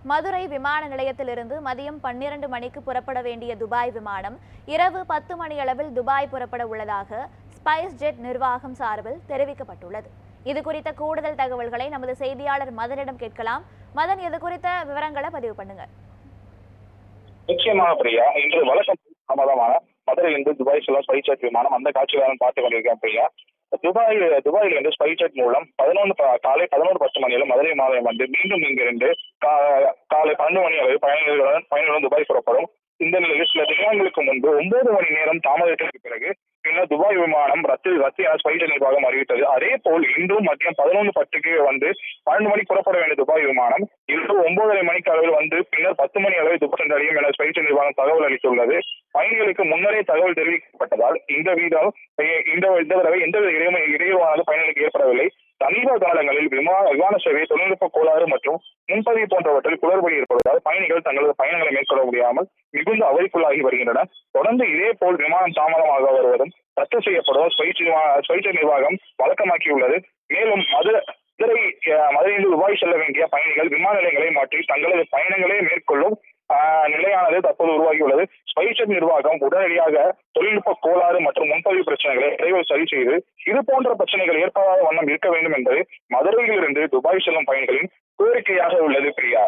மதுரை விமான நிலையத்திலிருந்து மதியம் 12 மணிக்கு புறப்பட வேண்டிய துபாய் விமானம் இரவு 10 மணியளவில் துபாய் புறப்பட உள்ளதாக ஸ்பைஸ் ஜெட் நிர்வாகம் சார்பில் தெரிவிக்கப்பட்டுள்ளது. இது குறித்த கூடுதல் தகவல்களை நமது செய்தியாளர் மதனிடம் கேட்கலாம். மதன், இது குறித்த விவரங்களை பதிவு பண்ணுங்க. நிச்சயமாக பிரியா, இன்று வழக்கம் தாமதமான மதுரையிலிருந்து துபாய் செல்லும் ஸ்பைஸ் ஜெட் விமானம் அந்த காட்சிகளை பார்த்துக் கொண்டிருக்கேன் பிரியா. துபாயிலிருந்து ஸ்பைஸ் ஜெட் மூலம் காலை 11:10 மணியில் மதுரை மாநிலம் வந்து மீண்டும் இங்கிருந்து காலை 12 மணி அளவில் பயணிகளுடன் துபாய் புறப்படும். இந்த நிலையில் சில தினங்களுக்கு முன்பு 9 மணி நேரம் தாமதத்திற்கு பிறகு பின்னர் துபாய் விமானம் ரத்து என ஸ்பைஸ் ஜெட் நிர்வாகம் அறிவித்தது. அதே போல் இன்றும் மதியம் 11:10 வந்து 12 மணிக்கு புறப்பட வேண்டிய துபாய் விமானம் இன்று 9:30 மணிக்கு அளவில் வந்து பின்னர் 10 மணி அளவில் துபாய் சென்றடையும் என ஸ்பைஸ் ஜெட் நிர்வாகம் தகவல் அளித்துள்ளது. பயணிகளுக்கு முன்னரே தகவல் தெரிவிக்கப்பட்டதால் இந்த தடவை எந்தவித இடையூறானது பயணிகளுக்கு ஏற்படவில்லை. சமீப காலங்களில் விமான சேவை தொழில்நுட்ப கோளாறு மற்றும் முன்பதிவு போன்றவற்றில் குளறுபடி ஏற்படுவதால் பயணிகள் தங்களது பயணங்களை மேற்கொள்ள முடியாமல் மிகுந்த அவதிக்குள்ளாகி வருகின்றனர். தொடர்ந்து இதே போல் விமானம் தாமதமாக வருவதும் ரத்து செய்யப்படுவதும் ஸ்பைஸ் ஜெட் நிர்வாகம் வழக்கமாக்கியுள்ளது. மேலும் மதுரையிலிருந்து துபாய் செல்ல வேண்டிய பயணிகள் விமான நிலையங்களை மாற்றி தங்களது பயணங்களை மேற்கொள்ளும் நிலையானது தற்போது உருவாகியுள்ளது. ஸ்பைஸ் ஜெட் நிர்வாகம் உடனடியாக தொழில்நுட்ப கோளாறு மற்றும் முன்பதிவு பிரச்சனைகளை விரைவில் சரி செய்து இது போன்ற பிரச்சனைகள் ஏற்படாத வண்ணம் இருக்க வேண்டும் என்பது மதுரையிலிருந்து துபாய் செல்லும் பயணிகளின் கோரிக்கையாக உள்ளது பிரியா.